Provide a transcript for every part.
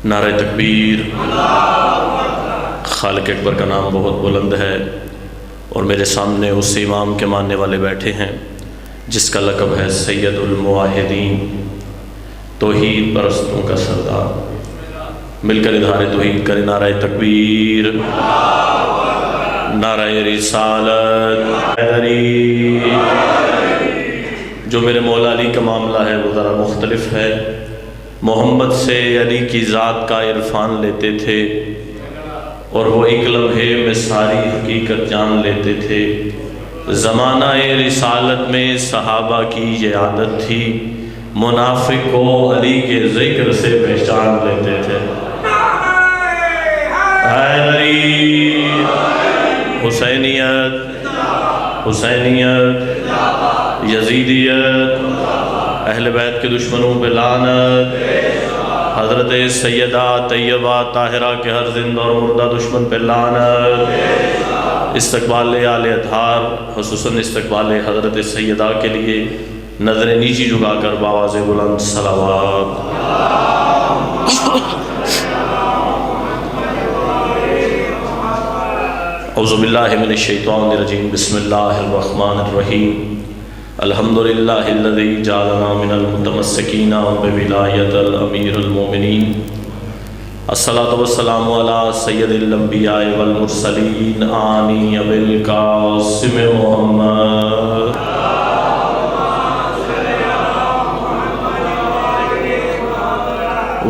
نعرہ تکبیر۔ خالق اکبر کا نام بہت بلند ہے، اور میرے سامنے اس امام کے ماننے والے بیٹھے ہیں جس کا لقب ہے سید الموحدین، توحید پرستوں کا سردار۔ مل کر اظہار توحید کریں، نعرہ تکبیر، نعرہ رسالت، حیدری۔ جو میرے مولا علی کا معاملہ ہے وہ ذرا مختلف ہے۔ محمد سے علی کی ذات کا عرفان لیتے تھے، اور وہ ایک لمحے میں ساری حقیقت جان لیتے تھے۔ زمانہ رسالت میں صحابہ کی یہ عادت تھی، منافق کو علی کے ذکر سے پہچان لیتے تھے۔ حیدری، حسینیت، حسینیت، یزیدیت، اہل بیت کے دشمنوں پہ لعنت، حضرت سیدہ طیبہ طاہرہ کے ہر زندہ اور مردہ دشمن پہ لعنت۔ استقبال آل اطہار، خصوصاً استقبال حضرت سیدہ کے لیے نظر نیچی جھکا کر بآواز بلند صلوات۔ اعوذ باللہ من الشیطان الرجیم، بسم اللہ الرحمن الرحیم۔ الحمدللہ الذی جعلنا من المتمسکین بولایت الامیر المومنین۔ الصلاۃ والسلام علی سید الانبیاء والمرسلین، آنی ابی القاسم محمد۔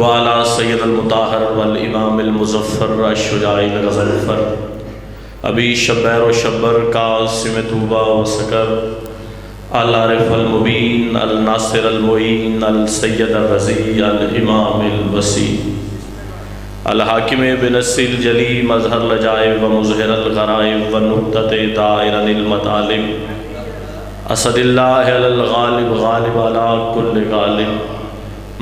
وعلی سید المطہر والامام المظفر الشجاع الغضنفر، ابی شبیر و شبر قاسم طوبہ و سکر، العارف المبین الناصر المعین السید الرضی الامام الوسیع، الحاکم بنص الجلی مظہر لجائب و مظہر الغرائب و نقطۃ دائرا المطالب، اسد اللہ علی الغالب غالب علی کل غالب،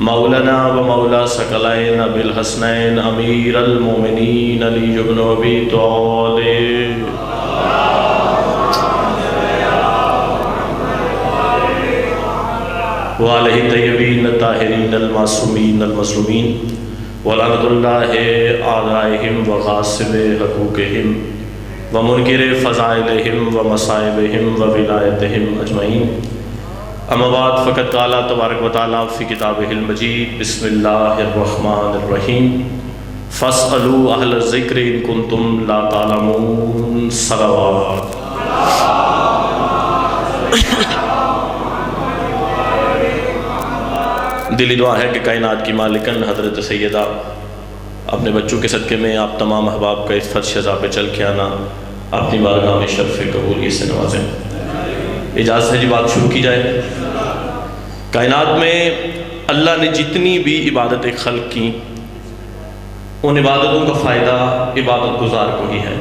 مولانا و مولا ثقلین ابی الحسنین امیر المومنین علی بن ابی طالب۔ وعلیہ طیبین الطاہرین المعصومین المظلومین، ولعنۃ اللہ اعدائہم وغاصب حقوقہم ومنکر فضائلہم ومصائبہم وولایتہم اجمعین۔ اما بعد فقد قال تبارک و تعالیٰ فی کتابہ المجید، بسم اللہ الرحمن الرحیم، فاسألوا اہل الذکر ان کنتم لا تعلمون۔ صلوات۔ دلی دعا ہے کہ کائنات کی مالکن حضرت سیدہ اپنے بچوں کے صدقے میں آپ تمام احباب کا اس فرش شزا پہ چل کے آنا اپنی بارگاہ میں شرف قبولیت سے نوازیں۔ اجازت ہے جی بات شروع کی جائے۔ کائنات میں اللہ نے جتنی بھی عبادتیں خلق کی، ان عبادتوں کا فائدہ عبادت گزار کو ہی ہے۔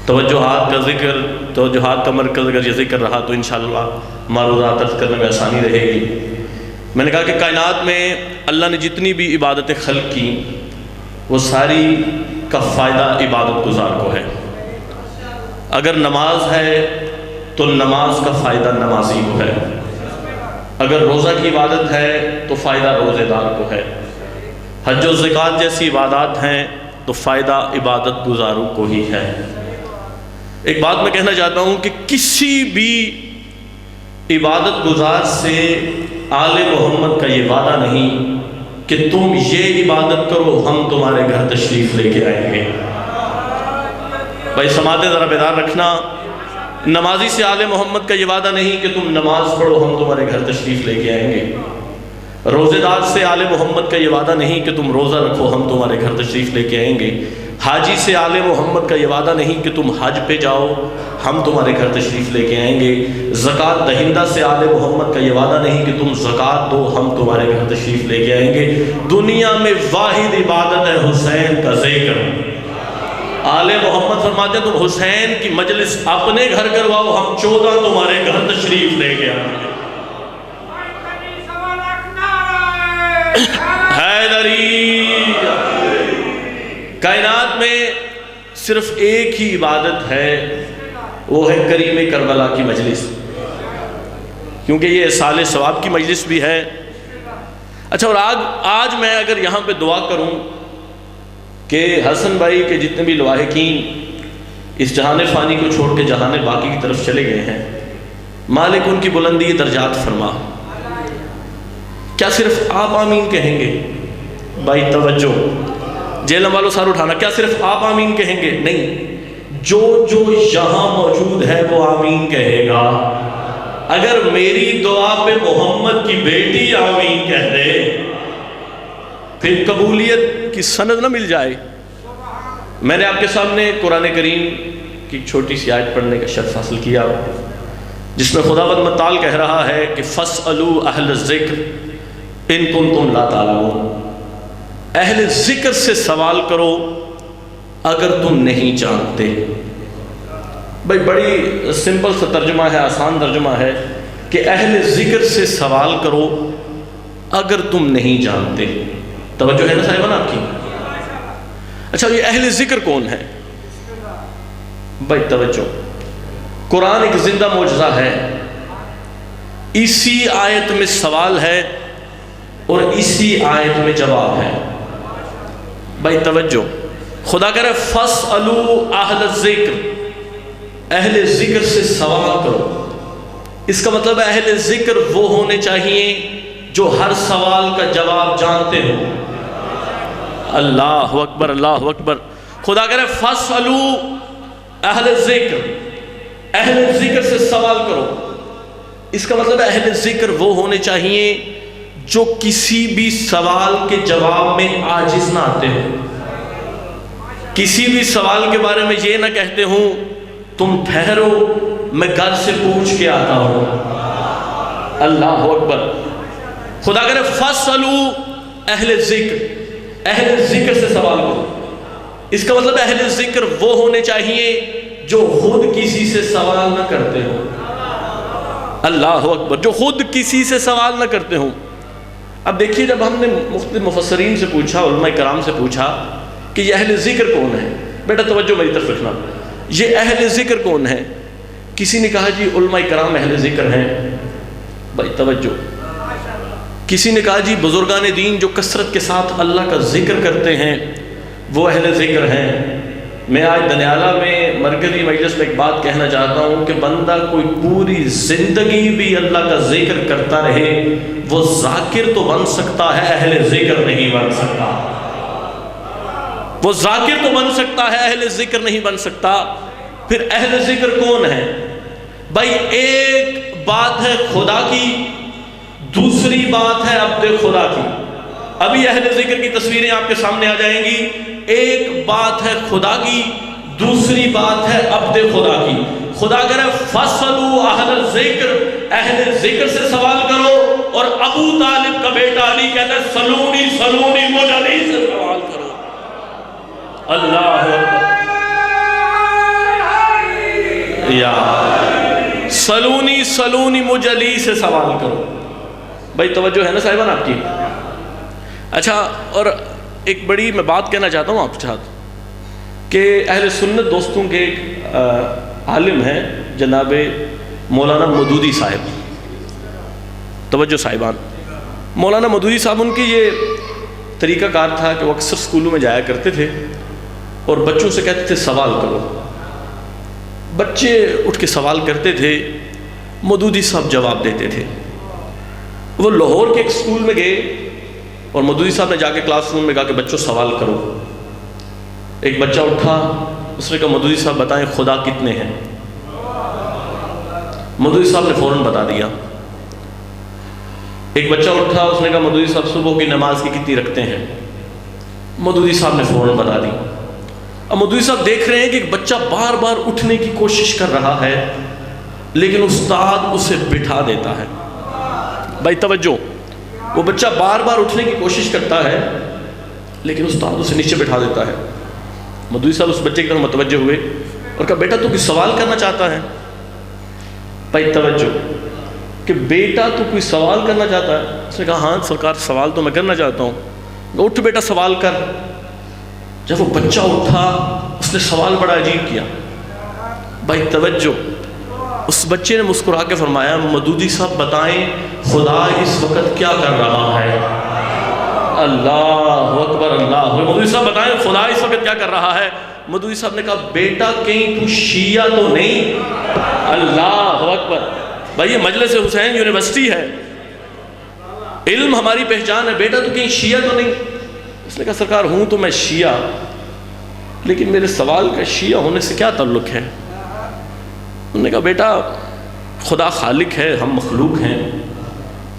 توجہات کا ذکر، توجہات کا مرکز اگر یہ ذکر رہا تو انشاءاللہ معروضات عرض کرنے میں آسانی رہے گی۔ میں نے کہا کہ کائنات میں اللہ نے جتنی بھی عبادتیں خلق کی، وہ ساری کا فائدہ عبادت گزار کو ہے۔ اگر نماز ہے تو نماز کا فائدہ نمازی کو ہے، اگر روزہ کی عبادت ہے تو فائدہ روزے دار کو ہے، حج و زکوٰۃ جیسی عبادات ہیں تو فائدہ عبادت گزاروں کو ہی ہے۔ ایک بات میں کہنا چاہتا ہوں کہ کسی بھی عبادت گزار سے آل محمد کا یہ وعدہ نہیں کہ تم یہ عبادت کرو ہم تمہارے گھر تشریف لے کے آئیں گے۔ بھائی سماعتیں ذرا بیدار رکھنا، نمازی سے آل محمد کا یہ وعدہ نہیں کہ تم نماز پڑھو ہم تمہارے گھر تشریف لے کے آئیں گے۔ روزے دار سے آل محمد کا یہ وعدہ نہیں کہ تم روزہ رکھو ہم تمہارے گھر تشریف لے کے آئیں گے۔ حاجی سے آل محمد کا یہ وعدہ نہیں کہ تم حج پہ جاؤ ہم تمہارے گھر تشریف لے کے آئیں گے۔ زکوٰۃ دہندہ سے آل محمد کا یہ وعدہ نہیں کہ تم زکوٰۃ دو ہم تمہارے گھر تشریف لے کے آئیں گے۔ دنیا میں واحد عبادت ہے حسین کا ذکر۔ آل محمد فرماتے ہیں تم حسین کی مجلس اپنے گھر کرواؤ ہم 14 تمہارے گھر تشریف لے کے آئیں گے۔ حیدری۔ کائنات میں صرف ایک ہی عبادت ہے، وہ ہے کریم کربلا کی مجلس، کیونکہ یہ سال ثواب کی مجلس بھی ہے۔ اچھا، اور آج میں اگر یہاں پہ دعا کروں کہ حسن بھائی کے جتنے بھی لواحقین اس جہان فانی کو چھوڑ کے جہان باقی کی طرف چلے گئے ہیں، مالک ان کی بلندی درجات فرما، کیا صرف آپ آمین کہیں گے؟ بھائی توجہ، جیلم والوں سار اٹھانا، کیا صرف آپ آمین کہیں گے؟ نہیں، جو یہاں موجود ہے وہ آمین کہے گا۔ اگر میری دعا پہ محمد کی بیٹی آمین کہہ دے پھر قبولیت کی سند نہ مل جائے۔ میں نے آپ کے سامنے قرآن کریم کی چھوٹی سی آیت پڑھنے کا شرف حاصل کیا، جس میں خداوند متعال کہہ رہا ہے کہ فَاسْأَلُوا أَهْلَ الذِّكْرِ إِن كُنتُمْ لَا تَعْلَمُونَ، اہل ذکر سے سوال کرو اگر تم نہیں جانتے۔ بھائی بڑی سمپل سا ترجمہ ہے، آسان ترجمہ ہے کہ اہل ذکر سے سوال کرو اگر تم نہیں جانتے۔ توجہ ہے نا صاحبان آپ کی؟ اچھا، یہ اہل ذکر کون ہے؟ بھائی توجہ، قرآن ایک زندہ معجزہ ہے، اسی آیت میں سوال ہے اور اسی آیت میں جواب ہے۔ بھائی توجہ، خدا کہہ رہا ہے فَاسْأَلُوا أَهْلَ الذِّكْرِ، اہل ذکر سے سوال کرو۔ اس کا مطلب اہل ذکر وہ ہونے چاہیے جو ہر سوال کا جواب جانتے ہو۔ اللہ اکبر، اللہ اکبر۔ خدا کہہ رہا ہے فَاسْأَلُوا أَهْلَ الذِّكْرِ، اہل ذکر سے سوال کرو۔ اس کا مطلب اہل ذکر وہ ہونے چاہیے جو کسی بھی سوال کے جواب میں عاجز نہ آتے ہو، کسی بھی سوال کے بارے میں یہ نہ کہتے ہوں تم ٹھہرو میں گھر سے پوچھ کے آتا ہوں۔ اللہ اکبر۔ خدا کہہ رہے فَاسْأَلُوا أَهْلَ الذِّكْرِ، اہل ذکر سے سوال کرو۔ اس کا مطلب اہل ذکر وہ ہونے چاہیے جو خود کسی سے سوال نہ کرتے ہوں۔ اللہ اکبر، جو خود کسی سے سوال نہ کرتے ہوں۔ اب دیکھیے، جب ہم نے مختلف مفسرین سے پوچھا، علماء کرام سے پوچھا کہ یہ اہل ذکر کون ہے، بیٹا توجہ میری طرف رکھنا، یہ اہل ذکر کون ہے؟ کسی نے کہا جی علماء کرام اہل ذکر ہیں۔ بھائی توجہ، کسی نے کہا جی بزرگان دین جو کثرت کے ساتھ اللہ کا ذکر کرتے ہیں وہ اہل ذکر ہیں۔ میں آج دنیالہ میں مرکزی مجلس میں ایک بات کہنا چاہتا ہوں کہ بندہ کوئی پوری زندگی بھی اللہ کا ذکر کرتا رہے وہ ذاکر تو بن سکتا ہے، اہل ذکر نہیں بن سکتا۔ وہ ذاکر تو بن سکتا ہے، اہل ذکر نہیں بن سکتا۔ پھر اہل ذکر کون ہے؟ بھائی ایک بات ہے خدا کی، دوسری بات ہے عبد خدا کی۔ ابھی اہل ذکر کی تصویریں آپ کے سامنے آ جائیں گی۔ ایک بات ہے خدا کی، دوسری بات ہے عبد خدا کی۔ خدا کہہ رہا ہے فَاسْأَلُوا أَهْلَ الذِّكْرِ، اہل ذکر سے سوال کرو، اور ابو طالب کا بیٹا علی کہتا ہے سلونی سلونی، مجھ علی سے سوال کرو۔ اللہ یا سلونی سلونی، مجھ علی سے سوال کرو۔ بھائی توجہ ہے نا صاحبان آپ کی؟ اچھا، اور ایک بڑی میں بات کہنا چاہتا ہوں آپ کے ساتھ کہ اہل سنت دوستوں کے ایک عالم ہیں جناب مولانا مودودی صاحب۔ توجہ صاحبان، مولانا مودودی صاحب، ان کی یہ طریقہ کار تھا کہ وہ اکثر اسکولوں میں جایا کرتے تھے اور بچوں سے کہتے تھے سوال کرو۔ بچے اٹھ کے سوال کرتے تھے، مودودی صاحب جواب دیتے تھے۔ وہ لاہور کے ایک اسکول میں گئے اور مودودی صاحب نے جا کے کلاس روم میں کہا کہ بچوں سوال کرو۔ ایک بچہ اٹھا، اس نے کہا مودودی صاحب بتائیں خدا کتنے ہیں؟ مودودی صاحب نے فوراً بتا دیا۔ ایک بچہ اٹھا، اس نے کہا مودودی صاحب صبح کی نماز کی کتنی رکھتے ہیں؟ مودودی صاحب نے فوراً بتا دی۔ اب مودودی صاحب دیکھ رہے ہیں کہ ایک بچہ بار بار اٹھنے کی کوشش کر رہا ہے لیکن استاد اسے بٹھا دیتا ہے۔ بھائی توجہ، وہ بچہ بار بار اٹھنے کی کوشش کرتا ہے لیکن استاد اسے نیچے بٹھا دیتا ہے۔ مودودی صاحب اس بچے کی طرف متوجہ ہوئے اور کہا بیٹا تو کوئی سوال کرنا چاہتا ہے؟ بھائی توجہ کہ بیٹا تو کوئی سوال کرنا چاہتا ہے؟ اس نے کہا ہاں سرکار سوال تو میں کرنا چاہتا ہوں۔ اٹھ بیٹا سوال کر۔ جب وہ بچہ اٹھا اس نے سوال بڑا عجیب کیا۔ بھائی توجہ، اس بچے نے مسکرا کے فرمایا مودودی صاحب بتائیں خدا اس وقت کیا کر رہا ہے؟ اللہ اکبر، اللہ. مودودی صاحب بتائیں خدا اس وقت کیا کر رہا ہے؟ مودودی صاحب نے کہا بیٹا کہیں تو شیعہ تو نہیں؟ اللہ اکبر. بھائی یہ مجلس حسین یونیورسٹی ہے، علم ہماری پہچان ہے، بیٹا تو کہیں شیعہ تو نہیں؟ اس نے کہا سرکار ہوں تو میں شیعہ، لیکن میرے سوال کا شیعہ ہونے سے کیا تعلق ہے؟ انہوں نے کہا بیٹا خدا خالق ہے، ہم مخلوق ہیں،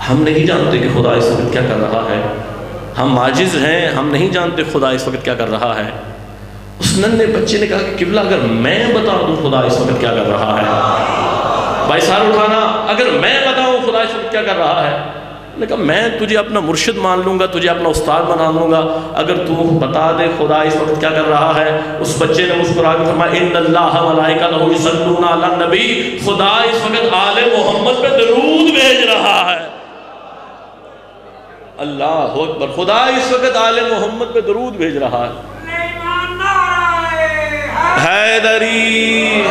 ہم نہیں جانتے کہ خدا اس وقت کیا کر رہا ہے، ہم عاجز ہیں، ہم نہیں جانتے خدا اس وقت کیا کر رہا ہے. اس ننھے بچے نے کہا کہ قبلہ اگر میں بتا دوں خدا اس وقت کیا کر رہا ہے، بھائی سار اٹھانا، اگر میں بتاؤں خدا اس وقت کیا کر رہا ہے. نے کہا میں تجھے اپنا مرشد مان لوں گا، تجھے اپنا استاد بنا لوں گا، اگر تو بتا دے خدا اس وقت کیا کر رہا ہے. اس بچے نے مسکرا کے فرمایا ان اللہ ملائکتہ یصلون علی النبی، خدا اس وقت آل محمد پہ درود بھیج رہا ہے. اللہ اکبر، خدا اس وقت آل محمد پہ درود بھیج رہا ہے. حیدری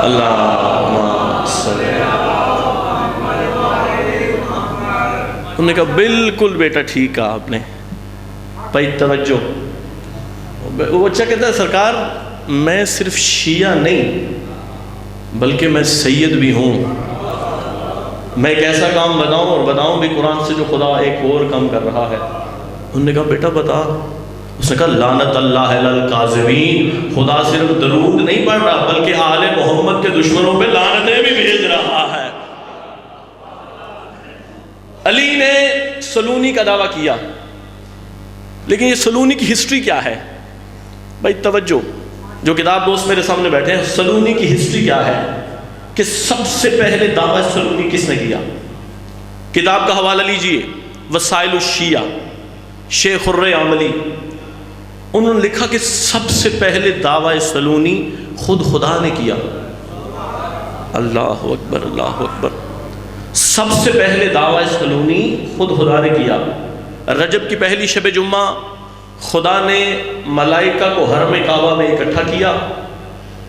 اللہ صلی. انہوں نے کہا بالکل بیٹا ٹھیک کہا آپ نے. بھائی توجہ، وہ بچہ کہتا ہے سرکار میں صرف شیعہ نہیں بلکہ میں سید بھی ہوں، میں ایک ایسا کام بتاؤں اور بتاؤں بھی قرآن سے جو خدا ایک اور کام کر رہا ہے. انہوں نے کہا بیٹا بتا. اس نے کہا لعنت اللہ علی الکاذبین، خدا صرف درود نہیں پڑھ رہا بلکہ آل محمد کے دشمنوں پہ لعنتیں بھی بھیج رہا ہے. علی نے سلونی کا دعویٰ کیا، لیکن یہ سلونی کی ہسٹری کیا ہے؟ بھائی توجہ، جو کتاب دوست میرے سامنے بیٹھے ہیں، سلونی کی ہسٹری کیا ہے کہ سب سے پہلے دعویٰ سلونی کس نے کیا؟ کتاب کا حوالہ لیجئے، وسائل الشیعہ، شیخ الرعاملی. انہوں نے لکھا کہ سب سے پہلے دعویٰ سلونی خود خدا نے کیا. اللہ اکبر، اللہ اکبر. سب سے پہلے دعویٰ سلونی خود خدا نے کیا. رجب کی پہلی شب جمعہ خدا نے ملائکہ کو حرم کعبہ میں اکٹھا کیا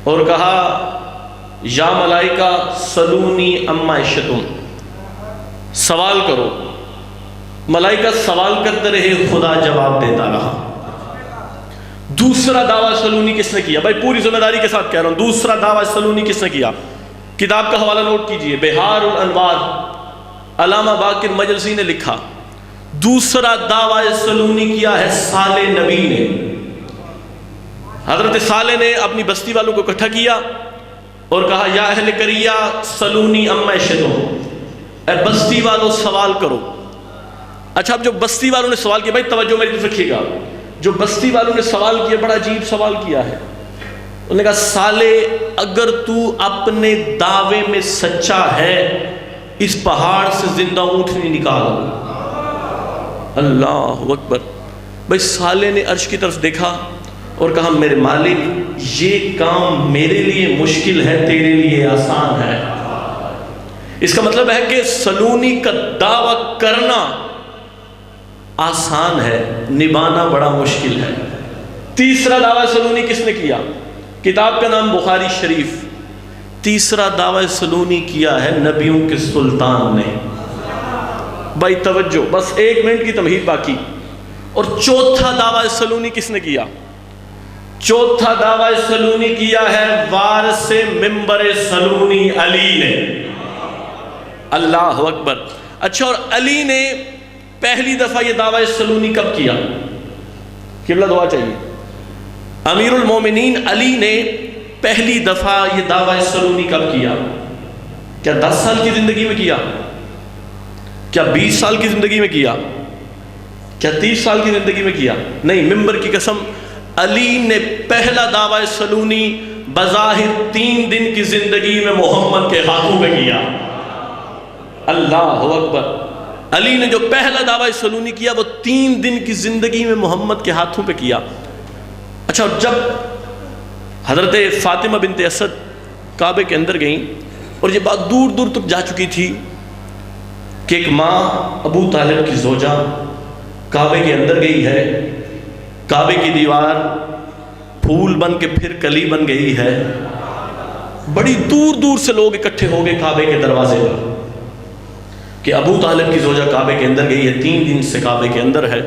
اور کہا یا ملائکہ سلونی اما عشتم، سوال کرو. ملائکہ سوال کرتے رہے، خدا جواب دیتا رہا. دوسرا دعویٰ سلونی کس نے کیا؟ بھائی پوری ذمہ داری کے ساتھ کہہ رہا ہوں، دوسرا دعویٰ سلونی کس نے کیا؟ کتاب کا حوالہ نوٹ کیجئے، بہار الانوار، علامہ باقر مجلسی نے لکھا. دوسرا دعویٰ سلونی کیا ہے صالح نبی نے. حضرت صالح نے اپنی بستی والوں کو اکٹھا کیا اور کہا یا اہل قریہ سلونی اما عشتم، اے بستی والوں سوال کرو. اچھا اب جو بستی والوں نے سوال کیا، بھائی توجہ میری طرف رکھیے گا، جو بستی والوں نے سوال کیا بڑا عجیب سوال کیا ہے. انہوں نے کہا صالح اگر تو اپنے دعوے میں سچا ہے اس پہاڑ سے زندہ اونٹنی نکال. اللہ اکبر. بھائی صالح نے عرش کی طرف دیکھا اور کہا میرے مالک یہ کام میرے لیے مشکل ہے، تیرے لیے آسان ہے. اس کا مطلب ہے کہ سلونی کا دعویٰ کرنا آسان ہے، نبھانا بڑا مشکل ہے. تیسرا دعویٰ سلونی کس نے کیا؟ کتاب کا نام بخاری شریف. تیسرا دعویٰ سلونی کیا ہے نبیوں کے سلطان نے. بھائی توجہ، بس 1 منٹ کی تمہید باقی. اور چوتھا دعویٰ سلونی کس نے کیا؟ چوتھا دعویٰ سلونی کیا ہے وارث منبر سلونی علی نے. اللہ اکبر. اچھا اور علی نے پہلی دفعہ یہ دعویٰ سلونی کب کیا؟ قبلہ دعا چاہیے. امیر المومنین علی نے پہلی دفعہ یہ دعویٰ سلونی کب کیا؟ کیا 10 سال کی زندگی میں کیا؟ کیا 20 سال کی زندگی میں کیا؟ کیا 30 سال کی زندگی میں کیا؟ نہیں، منبر کی قسم علی نے پہلا دعویٰ سلونی بظاہر 3 دن کی زندگی میں محمد کے ہاتھوں پہ کیا. اللہ اکبر. علی نے جو پہلا دعویٰ سلونی کیا وہ 3 دن کی زندگی میں محمد کے ہاتھوں پہ کیا. اچھا جب حضرت فاطمہ بنت اسد کعبے کے اندر گئیں اور یہ بات دور دور تک جا چکی تھی کہ ایک ماں ابو طالب کی زوجہ کعبے کے اندر گئی ہے، کعبے کی دیوار پھول بن کے پھر کلی بن گئی ہے، بڑی دور دور سے لوگ اکٹھے ہو گئے کعبے کے دروازے پر کہ ابو طالب کی زوجہ کعبے کے اندر گئی ہے، 3 دن سے کعبے کے اندر ہے۔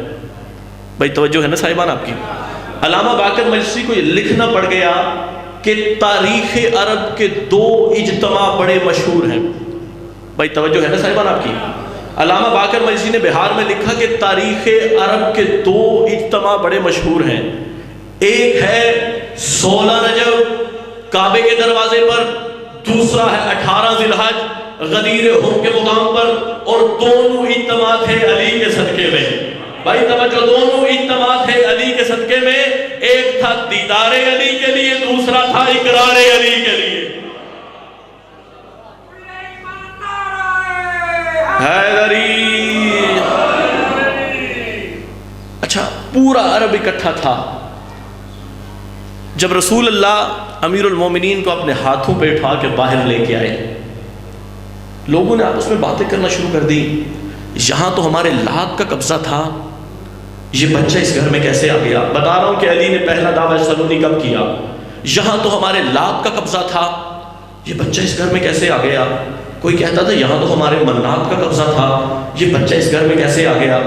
بھائی توجہ ہے نا صاحبان آپ کی؟ علامہ باقر مجلسی کو یہ لکھنا پڑ گیا کہ تاریخ عرب کے 2 اجتماع بڑے مشہور ہیں۔ بھائی توجہ ہے نا صاحبان آپ کی؟ علامہ باقر مجلسی نے بہار میں لکھا کہ تاریخ عرب کے 2 اجتماع بڑے مشہور ہیں، ایک ہے 16 رجب کعبے کے دروازے پر، دوسرا ہے 18 ذی الحج غدیر ہم کے مقام پر، اور دونوں اجتماع تھے علی کے صدقے میں۔ بھائی توجہ، دونوں اجتماع تھے علی کے صدقے میں، ایک تھا دیدار علی کے لیے، دوسرا تھا اقرار علی کے لیے۔ حیدری، اچھا پورا عرب اکٹھا تھا۔ جب رسول اللہ امیر المومنین کو اپنے ہاتھوں پہ اٹھا کے باہر لے کے آئے، لوگوں نے آپس میں باتیں کرنا شروع کر دی، یہاں تو ہمارے لات کا قبضہ تھا، یہ بچہ اس گھر میں کیسے آ گیا؟ بتا رہا ہوں کہ علی نے پہلا دعویٰ سلونی کب کیا؟ یہاں تو ہمارے لات کا قبضہ تھا، یہ بچہ اس گھر میں کیسے آ گیا؟ کوئی کہتا تھا یہاں تو ہمارے منات کا قبضہ تھا، یہ بچہ اس گھر میں کیسے آ گیا؟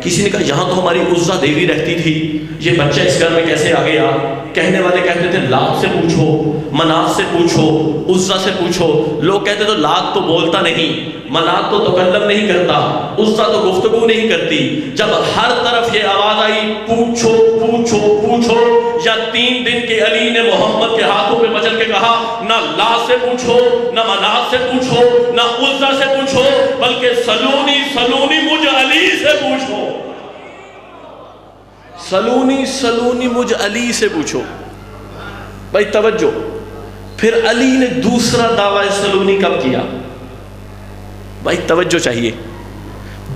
کسی نے کہا یہاں تو ہماری عزا دیوی رہتی تھی، یہ بچہ اس گھر میں کیسے آ گیا؟ کہنے والے کہتے تھے لات سے پوچھو، منات سے پوچھو، عزا سے پوچھو۔ لوگ کہتے تو لات تو بولتا نہیں، منات تو تکلم نہیں کرتا، عزا تو گفتگو نہیں کرتی۔ جب ہر طرف یہ آواز آئی پوچھو پوچھو پوچھو، یا 3 دن کے علی نے محمد کے ہاتھوں پہ مچل کے کہا نہ لات سے پوچھو، نہ منات سے پوچھو، نہ عزا سے پوچھو، بلکہ سلونی سلونی مجھ علی سے پوچھو، سلونی سلونی مجھ علی سے پوچھو۔ بھائی توجہ، پھر علی نے دوسرا دعویٰ سلونی کب کیا؟ بھائی توجہ چاہیے،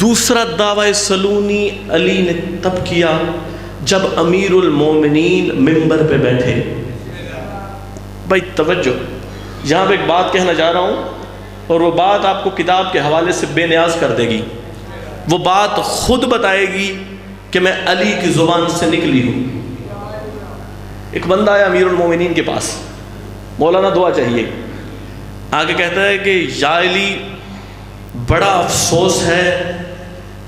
دوسرا دعویٰ سلونی علی نے تب کیا جب امیر المومنین ممبر پہ بیٹھے۔ بھائی توجہ، یہاں پہ ایک بات کہنا چاہ رہا ہوں، اور وہ بات آپ کو کتاب کے حوالے سے بے نیاز کر دے گی، وہ بات خود بتائے گی کہ میں علی کی زبان سے نکلی ہوں۔ ایک بندہ آیا امیر المومنین کے پاس، مولانا دعا چاہیے، آگے کہتا ہے کہ یا علی بڑا افسوس ہے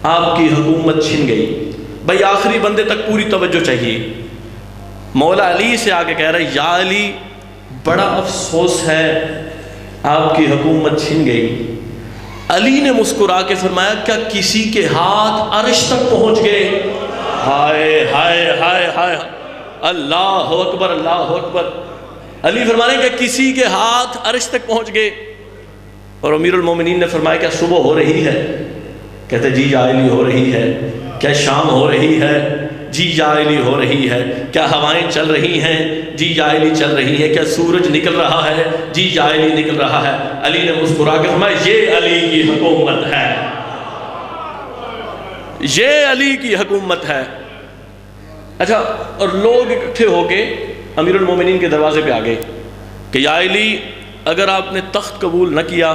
آپ کی حکومت چھن گئی۔ بھائی آخری بندے تک پوری توجہ چاہیے۔ مولا علی سے آگے کہہ رہا ہے یا علی بڑا افسوس ہے آپ کی حکومت چھن گئی۔ علی نے مسکرا کے فرمایا کیا کسی کے ہاتھ عرش تک پہنچ گئے؟ ہائے ہائے ہائے ہائے، اللہ اکبر اللہ اکبر۔ علی فرمانے کہ کسی کے ہاتھ عرش تک پہنچ گئے، اور امیر المومنین نے فرمایا کیا صبح ہو رہی ہے؟ کہتے جی یا علی ہو رہی ہے۔ کیا شام ہو رہی ہے؟ جی یا علی ہو رہی ہے۔ کیا ہوائیں چل رہی ہیں؟ جی یا علی چل رہی ہے۔ کیا سورج نکل رہا ہے؟ جی یا علی نکل رہا ہے۔ علی نے مسکرا کے فرمایا یہ علی کی حکومت ہے، یہ علی کی حکومت ہے۔ اچھا، اور لوگ اکٹھے ہو کے امیر المومنین کے دروازے پہ آ گئے کہ یا علی اگر آپ نے تخت قبول نہ کیا،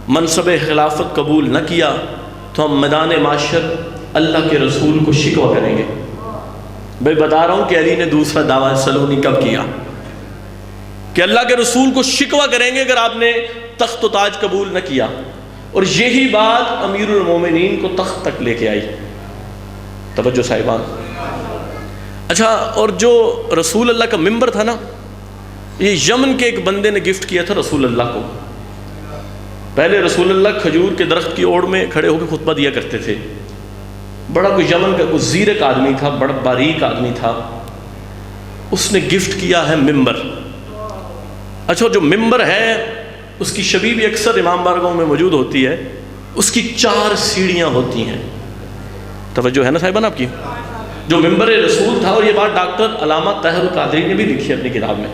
منصب خلافت قبول نہ کیا، تو ہم میدان معاشر اللہ کے رسول کو شکوہ کریں گے۔ بھائی بتا رہا ہوں کہ علی نے دوسرا دعویٰ سلونی کب کیا؟ کہ اللہ کے رسول کو شکوہ کریں گے اگر آپ نے تخت و تاج قبول نہ کیا، اور یہی بات امیر المومنین کو تخت تک لے کے آئی۔ توجہ صاحبان۔ اچھا، اور جو رسول اللہ کا ممبر تھا نا، یہ یمن کے ایک بندے نے گفٹ کیا تھا رسول اللہ کو۔ پہلے رسول اللہ کھجور کے درخت کی اوڑ میں کھڑے ہو کے خطبہ دیا کرتے تھے۔ بڑا کوئی یمن کا کوئی زیرک آدمی تھا، بڑا باریک آدمی تھا، اس نے گفٹ کیا ہے ممبر۔ اچھا، جو ممبر ہے اس کی شبیہ بھی اکثر امام بارگاہوں میں موجود ہوتی ہے، اس کی 4 سیڑھیاں ہوتی ہیں۔ توجہ ہے نا صاحبان آپ کی؟ جو ممبر رسول تھا، اور یہ بات ڈاکٹر علامہ طاہر القادری نے بھی لکھی ہے اپنی کتاب میں،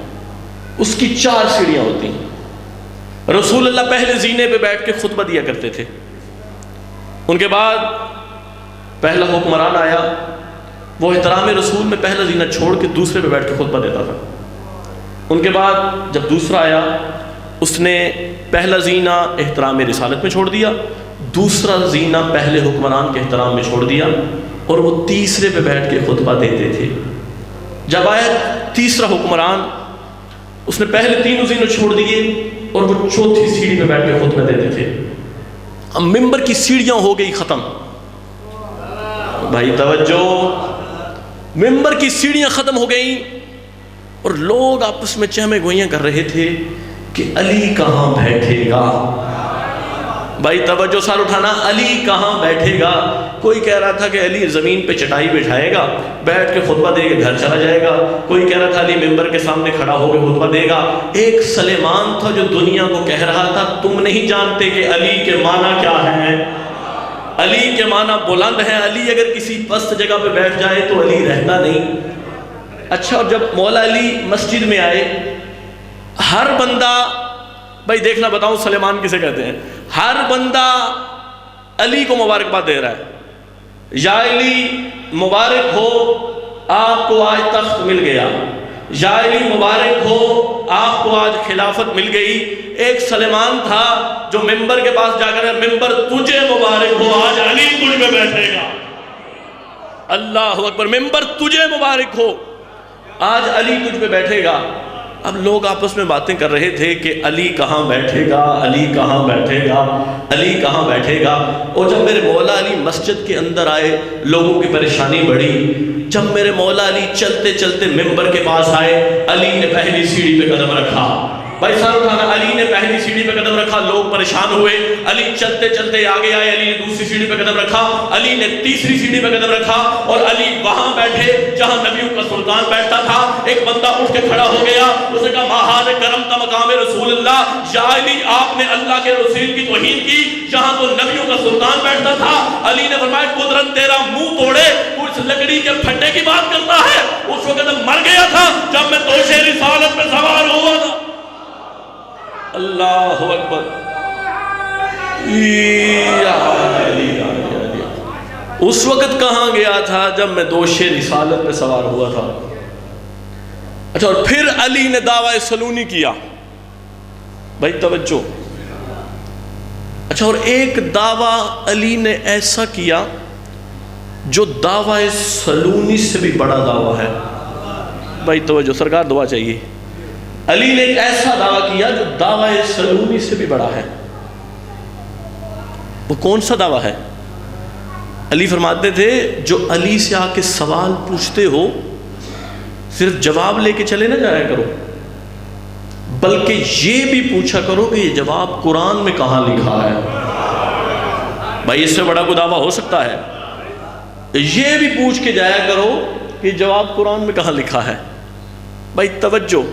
اس کی 4 سیڑھیاں ہوتی ہیں۔ رسول اللہ پہلے زینے پہ بیٹھ کے خطبہ دیا کرتے تھے، ان کے بعد پہلا حکمران آیا، وہ احترام رسول میں پہلا زینہ چھوڑ کے دوسرے پہ بیٹھ کے خطبہ دیتا تھا۔ ان کے بعد جب دوسرا آیا، اس نے پہلا زینہ احترام رسالت میں چھوڑ دیا، دوسرا زینہ پہلے حکمران کے احترام میں چھوڑ دیا، اور وہ تیسرے پہ بیٹھ کے خطبہ دیتے تھے۔ جب آیا تیسرا حکمران، اس نے پہلے 3 اذینوں چھوڑ دیے اور وہ چوتھی سیڑھی پہ بیٹھ کے خطبہ دیتے تھے. اب ممبر کی سیڑھیاں ہو گئی ختم. بھائی توجہ، ممبر کی سیڑھیاں ختم ہو گئیں اور لوگ آپس میں چہمے گوئیاں کر رہے تھے کہ علی کہاں بیٹھے گا. بھائی توجہ، سار اٹھانا، علی کہاں بیٹھے گا. کوئی کہہ رہا تھا کہ علی زمین پہ چٹائی بٹھائے گا، بیٹھ کے خطبہ دے کے گھر چلا جائے گا. کوئی کہہ رہا تھا علی ممبر کے سامنے کھڑا ہو کے خطبہ دے گا. ایک سلیمان تھا جو دنیا کو کہہ رہا تھا تم نہیں جانتے کہ علی کے معنی کیا ہیں. علی کے معنی بلند ہے. علی اگر کسی پست جگہ پہ بیٹھ جائے تو علی رہتا نہیں. اچھا، اور جب مولا علی مسجد میں آئے، ہر بندہ، بھائی دیکھنا بتاؤں سلیمان کسے کہتے ہیں، ہر بندہ علی کو مبارکباد دے رہا ہے. یا علی مبارک ہو، آپ کو آج تخت مل گیا. یا علی مبارک ہو، آپ کو آج خلافت مل گئی. ایک سلیمان تھا جو ممبر کے پاس جا کر، ممبر تجھے مبارک ہو، آج علی تجھ پہ بیٹھے گا. اللہ اکبر، ممبر تجھے مبارک ہو، آج علی تجھ پہ بیٹھے گا. اب لوگ آپس میں باتیں کر رہے تھے کہ علی کہاں بیٹھے گا، علی کہاں بیٹھے گا، علی کہاں بیٹھے گا. اور جب میرے مولا علی مسجد کے اندر آئے، لوگوں کی پریشانی بڑھی. جب میرے مولا علی چلتے چلتے ممبر کے پاس آئے، علی نے پہلی سیڑھی پہ قدم رکھا. بھائی سر اٹھانا، علی نے پہلی سیڑھی پہ قدم رکھا، لوگ پریشان ہوئے. علی چلتے چلتے آگے آئے، علی نے دوسری سیڑھی پہ قدم رکھا، علی نے تیسری سیڑھی پہ قدم رکھا، اور علی وہاں بیٹھے جہاں نبیوں کا سلطان بیٹھتا تھا. ایک بندہ اٹھ کے کھڑا ہو گیا، اس نے کہا ماہاد کرم تا مقام رسول اللہ. یا علی، آپ نے اللہ کے رسول کی توہین کی جہاں تو نبیوں کا سلطان بیٹھتا تھا. علی نے فرمایا قدرت تیرا منہ توڑے، اس لکڑی کے پھٹے کی بات کرتا ہے. اس وقت مر گیا تھا جب میں دوشِ رسالت پہ سوار ہوا تھا. اللہ اکبر. اس وقت کہاں گیا تھا جب میں دوشِ رسالت پہ سوار ہوا تھا. اچھا، اور پھر علی نے دعویٰ سلونی کیا. بھائی توجہ. اچھا، اور ایک دعویٰ علی نے ایسا کیا جو دعویٰ سلونی سے بھی بڑا دعویٰ ہے. بھائی توجہ، سرکار دعا چاہیے. علی نے ایک ایسا دعویٰ کیا جو دعویٰ سلونی سے بھی بڑا ہے. وہ کون سا دعویٰ ہے؟ علی فرماتے تھے جو علی سے آ کے سوال پوچھتے ہو صرف جواب لے کے چلے نہ جایا کرو، بلکہ یہ بھی پوچھا کرو کہ یہ جواب قرآن میں کہاں لکھا ہے. بھائی اس سے بڑا کوئی دعویٰ ہو سکتا ہے؟ یہ بھی پوچھ کے جایا کرو کہ جواب قرآن میں کہاں لکھا ہے. بھائی توجہ.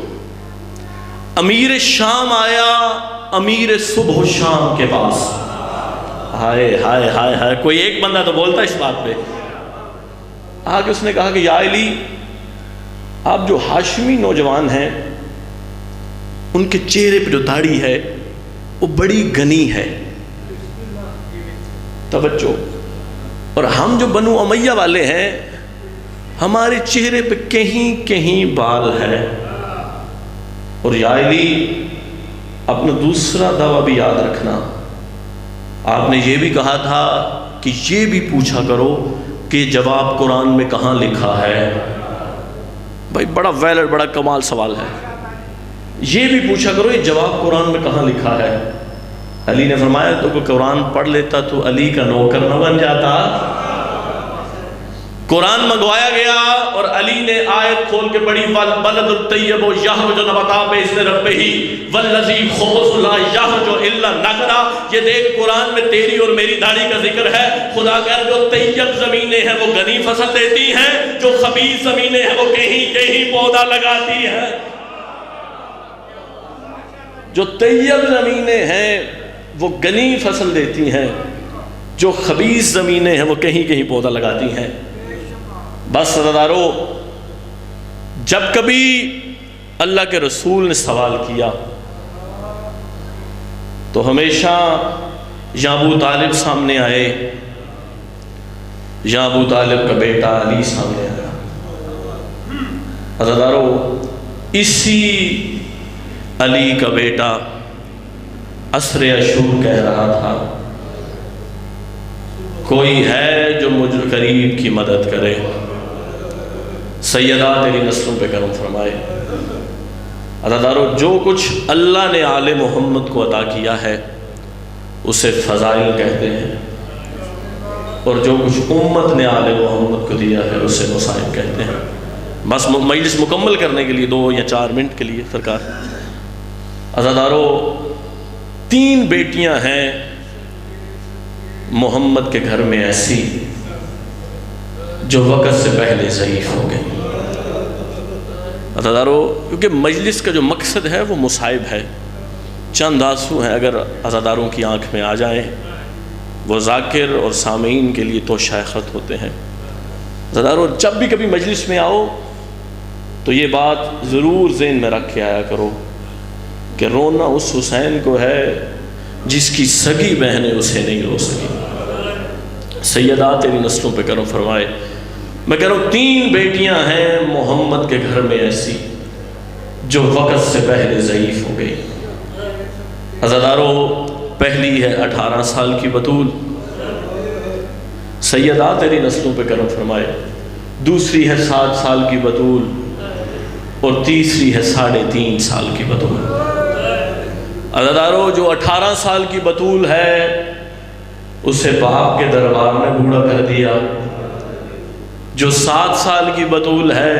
امیر شام آیا امیر صبح و شام کے پاس. ہائے ہائے ہائے ہائے، کوئی ایک بندہ تو بولتا اس بات پہ. آگے اس نے کہا کہ یا علی، آپ جو ہاشمی نوجوان ہیں ان کے چہرے پہ جو داڑھی ہے وہ بڑی گھنی ہے. توجہ. اور ہم جو بنو امیہ والے ہیں ہمارے چہرے پہ کہیں کہیں بال ہے. اور یا علی، اپنا دوسرا دعویٰ بھی یاد رکھنا، آپ نے یہ بھی کہا تھا کہ یہ بھی پوچھا کرو کہ جواب قرآن میں کہاں لکھا ہے. بھائی بڑا ویلڈ، بڑا کمال سوال ہے. یہ بھی پوچھا کرو یہ جواب قرآن میں کہاں لکھا ہے. علی نے فرمایا تو کوئی قرآن پڑھ لیتا تو علی کا نوکر نہ بن جاتا. قرآن منگوایا گیا اور علی نے آیت کھول کے پڑھی والبلد الطیب یخرج نباتا باذن ربہ والذی خبث لا یخرج الا نکدا. یہ دیکھ قرآن میں تیری اور میری داڑھی کا ذکر ہے. خدا کہہ رہا جو طیب زمینیں ہیں وہ غنی فصل دیتی ہیں، جو خبیث زمینیں ہیں وہ کہیں کہیں پودا لگاتی ہیں. جو طیب زمینیں ہیں وہ غنی فصل دیتی ہیں، جو خبیث زمینیں ہیں وہ کہیں کہیں پودا لگاتی ہیں. بس عزیزارو، جب کبھی اللہ کے رسول نے سوال کیا تو ہمیشہ یا ابو طالب سامنے آئے یا ابو طالب کا بیٹا علی سامنے آیا. عزیزارو، اسی علی کا بیٹا عصر عاشور کہہ رہا تھا کوئی ہے جو مجھ قریب کی مدد کرے، سیدہ تیری نسلوں پہ کرم فرمائے. عزادارو جو کچھ اللہ نے آل محمد کو عطا کیا ہے اسے فضائل کہتے ہیں، اور جو کچھ امت نے آل محمد کو دیا ہے اسے مصائب کہتے ہیں۔ بس مجلس مکمل کرنے کے لیے 2 یا 4 منٹ کے لیے سرکار، عزادارو 3 بیٹیاں ہیں محمد کے گھر میں ایسی جو وقت سے پہلے ضعیف ہو گئی۔ عزادارو کیونکہ مجلس کا جو مقصد ہے وہ مصائب ہے، چند آنسو ہیں اگر عزاداروں کی آنکھ میں آ جائیں وہ ذاکر اور سامعین کے لیے تو شائخت ہوتے ہیں۔ عزادارو جب بھی کبھی مجلس میں آؤ تو یہ بات ضرور ذہن میں رکھ کے آیا کرو کہ رونا اس حسین کو ہے جس کی سگی بہنیں اسے نہیں رو سکی۔ سیدہ تیری نسلوں پہ کرم فرمائے۔ میں کہہ رہا ہوں 3 بیٹیاں ہیں محمد کے گھر میں ایسی جو وقت سے پہلے ضعیف ہو گئی۔ عزادارو پہلی ہے 18 سال کی بطول، سیدہ تیری نسلوں پہ کرم فرمائے۔ دوسری ہے 7 سال کی بطول، اور تیسری ہے 3.5 سال کی بطول۔ عزادارو جو 18 سال کی بطول ہے اسے باپ کے دربار نے بوڑھا کر دیا، جو 7 سال کی بطول ہے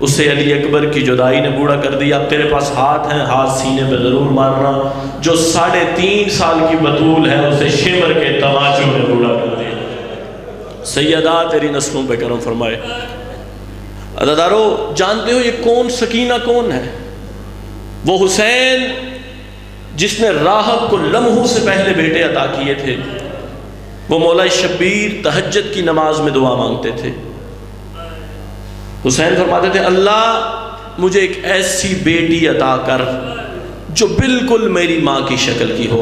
اسے علی اکبر کی جدائی نے بوڑھا کر دیا۔ اب تیرے پاس ہاتھ ہیں، ہاتھ سینے پہ ضرور مارنا۔ جو 3.5 سال کی بطول ہے اسے شمر کے تماچوں نے بوڑھا کر دیا۔ سیدہ تیری نسلوں پہ کرم فرمائے۔ عزادارو جانتے ہو یہ کون سکینہ کون ہے؟ وہ حسین جس نے راحت کو لمحوں سے پہلے بیٹے عطا کیے تھے۔ وہ مولا شبیر تہجد کی نماز میں دعا مانگتے تھے۔ حسین فرماتے تھے اللہ مجھے ایک ایسی بیٹی عطا کر جو بالکل میری ماں کی شکل کی ہو،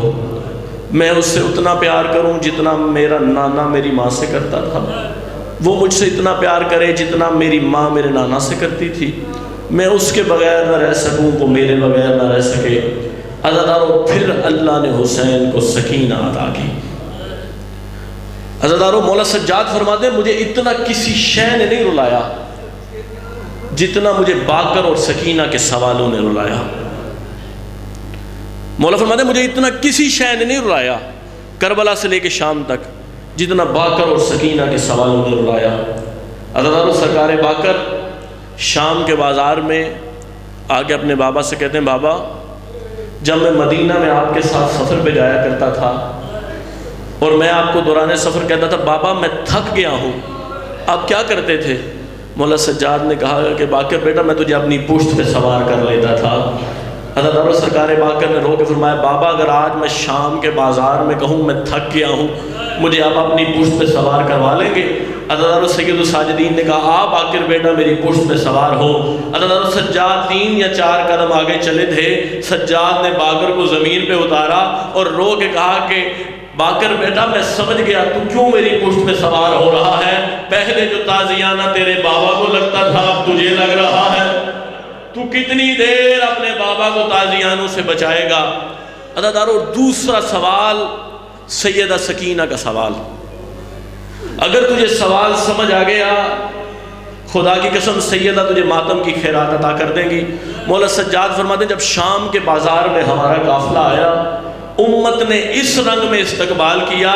میں اس سے اتنا پیار کروں جتنا میرا نانا میری ماں سے کرتا تھا، وہ مجھ سے اتنا پیار کرے جتنا میری ماں میرے نانا سے کرتی تھی، میں اس کے بغیر نہ رہ سکوں وہ میرے بغیر نہ رہ سکے۔ عزادارو پھر اللہ نے حسین کو سکینہ عطا کی۔ عزادارو مولا سجاد فرماتے ہیں مجھے اتنا کسی شے نے نہیں رلایا جتنا مجھے باقر اور سکینہ کے سوالوں نے رلایا۔ مولا فرماتے ہیں مجھے اتنا کسی شے نے نہیں رلایا کربلا سے لے کے شام تک جتنا باقر اور سکینہ کے سوالوں نے رلایا۔ عزادارو سرکار باقر شام کے بازار میں آگے اپنے بابا سے کہتے ہیں بابا جب میں مدینہ میں آپ کے ساتھ سفر پہ جایا کرتا تھا اور میں آپ کو دوران سفر کہتا تھا بابا میں تھک گیا ہوں، آپ کیا کرتے تھے؟ مولا سجاد نے کہا کہ باقر بیٹا میں تجھے اپنی پشت پہ سوار کر لیتا تھا۔ عزادارو سرکار باقر نے رو کے فرمایا بابا اگر آج میں شام کے بازار میں کہوں میں تھک گیا ہوں مجھے آپ اپنی پشت پہ سوار کروا لیں گے؟ عزادارو سید الساجدین نے کہا آپ باقر بیٹا میری پشت پہ سوار ہو۔ عزادارو سجاد 3 یا 4 قدم آگے چلے تھے، سجاد نے باقر کو زمین پہ اتارا اور رو کے کہا کہ باقر بیٹا میں سمجھ گیا تو کیوں میری پشت پہ سوار ہو رہا ہے، پہلے جو تازیانہ تیرے بابا کو لگتا تھا اب تجھے لگ رہا ہے، تو کتنی دیر اپنے بابا کو تازیانوں سے بچائے گا۔ عزادارو دوسرا سوال سیدہ سکینہ کا سوال، اگر تجھے سوال سمجھ آ گیا خدا کی قسم سیدہ تجھے ماتم کی خیرات عطا کر دیں گی۔ مولا سجاد فرماتے ہیں جب شام کے بازار میں ہمارا قافلہ آیا امت نے اس رنگ میں استقبال کیا،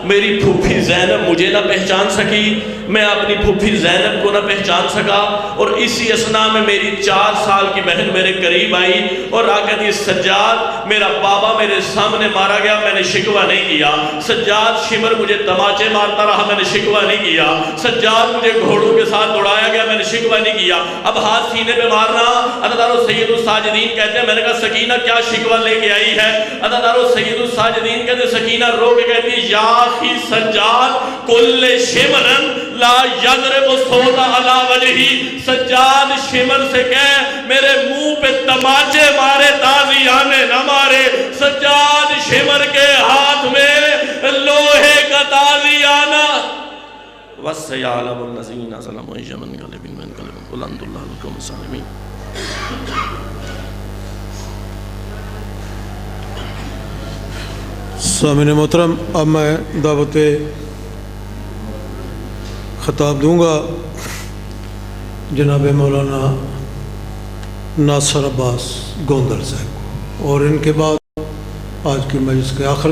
میری پھوپھی زینب مجھے نہ پہچان سکی، میں اپنی پھوپھی زینب کو نہ پہچان سکا، اور اسی اسنا میں میری 4 سال کی بہن میرے قریب آئی اور آ کہتی سجاد میرا بابا میرے سامنے مارا گیا میں نے شکوہ نہیں کیا، سجاد شمر مجھے تماچے مارتا رہا میں نے شکوہ نہیں کیا، سجاد مجھے گھوڑوں کے ساتھ دوڑایا گیا میں نے شکوہ نہیں کیا، اب ہاتھ سینے پہ مارنا۔ عزادارو سید الساجدین کہتے ہیں میں نے کہا سکینہ کیا شکوہ لے کے آئی ہے؟ عزادارو سید الساجدین کہتے سکینہ رو کے کہتی یا اخی سجاد کل شمرن لا یضرب صوت علی وجہی، سجاد شمر سے کہہ میرے منہ پہ تماچے مارے تازیانے نہ مارے، سجاد شمر کے ہاتھ میں لوہے کا تازیانہ وَسَيَعْلَمُ الَّذِينَ ظَلَمُوا أَيَّ مُنْقَلِبٍ يَنْقَلِبُونَ وَالْحَمْدُ لِلَّهِ رَبِّ الْعَالَمِينَ۔ سامعین محترم اب میں دعوت خطاب دوں گا جناب مولانا ناصر عباس گوندل صاحب کو، اور ان کے بعد آج کی مجلس کے آخر